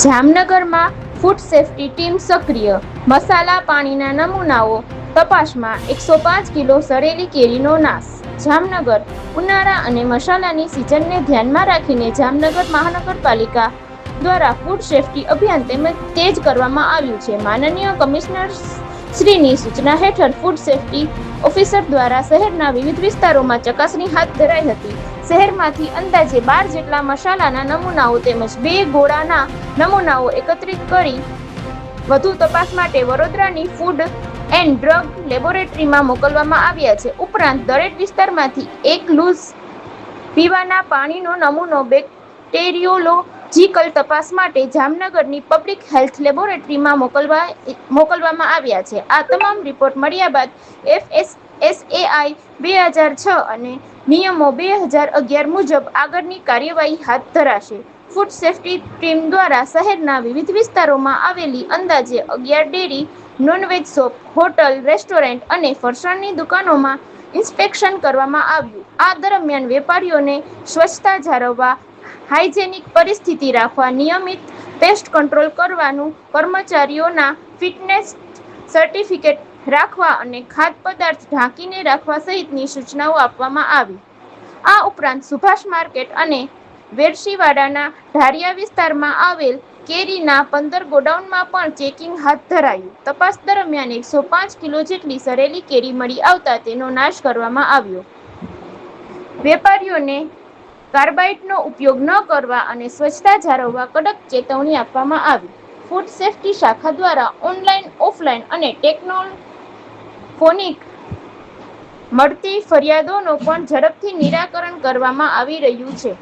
જામનગરમાં food safety team સક્રિય, મસાલા પાણીના નમૂનાઓ તપાસમાં 105 કિલો સડેલી કેરીનો નાશ. જામનગર ઉનાળા અને મસાલાની સિઝનને ધ્યાનમાં રાખીને જામનગર મહાનગરપાલિકા દ્વારા ફૂડ સેફ્ટી અભિયાન તેજ કરવામાં આવ્યું છે. માનનીય કમિશનર શ્રીની સૂચના હેઠળ ફૂડ સેફ્ટી ઓફિસર દ્વારા શહેરના વિવિધ વિસ્તારોમાં ચકાસણી હાથ ધરાઈ હતી. શહેરમાંથી અંદાજે 12 જેટલા મસાલાના નમૂનાઓ તેમજ 2 ગોળાના નમૂનાઓ એકત્રિત કરી વધુ તપાસ માટે વડોદરાની ફૂડ એન્ડ ડ્રગ લેબોરેટરીમાં મોકલવામાં આવ્યા છે. ઉપરાંત દરેક વિસ્તારમાંથી 1 લૂઝ પીવાના પાણીનો નમૂનો બેક્ટેરિયોલોજીકલ તપાસ માટે જામનગરની પબ્લિક હેલ્થ લેબોરેટરીમાં મોકલવામાં આવ્યા છે. આ તમામ રિપોર્ટ મળ્યા બાદ FSSAI 2006 અને નિયમો 2011 મુજબ આગળની કાર્યવાહી હાથ ધરાશે. ફૂડ સેફ્ટી ટીમ દ્વારા શહેરના વિવિધ વિસ્તારોમાં આવેલી અંદાજે 11 dairy, nonveg shop, hotel, restaurant અને ફરસાણની દુકાનોમાં ઇન્સ્પેક્શન કરવામાં આવ્યું. આ દરમિયાન વેપારીઓને સ્વચ્છતા જાળવવા, હાઇજેનિક પરિસ્થિતિ રાખવા, નિયમિત પેસ્ટ કંટ્રોલ કરવાનું, કર્મચારીઓના ફિટનેસ સર્ટિફિકેટ રાખવા અને ખાદ્યપદાર્થ ઢાંકીને રાખવા સહિતની સૂચનાઓ આપવામાં આવી. આ ઉપરાંત સુભાષ માર્કેટ અને વેરશીવાડાના ઢારિયા વિસ્તારમાં આવેલ કેરીના 15 ગોડાઉનમાં પણ ચેકિંગ હાથ ધરાયું. તપાસ દરમિયાન 105 કિલો જેટલી સડેલી કેરી મળી આવતા તેનો નાશ કરવામાં આવ્યો. વેપારીઓને કાર્બાઇડનો ઉપયોગ ન કરવા અને સ્વચ્છતા જાળવવા કડક ચેતવણી આપવામાં આવી. ફૂડ સેફ્ટી શાખા દ્વારા ઓનલાઈન, ઓફલાઈન અને ટેલિફોનિક મળતી ફરિયાદોનું પણ ઝડપથી નિરાકરણ કરવામાં આવી રહ્યું છે.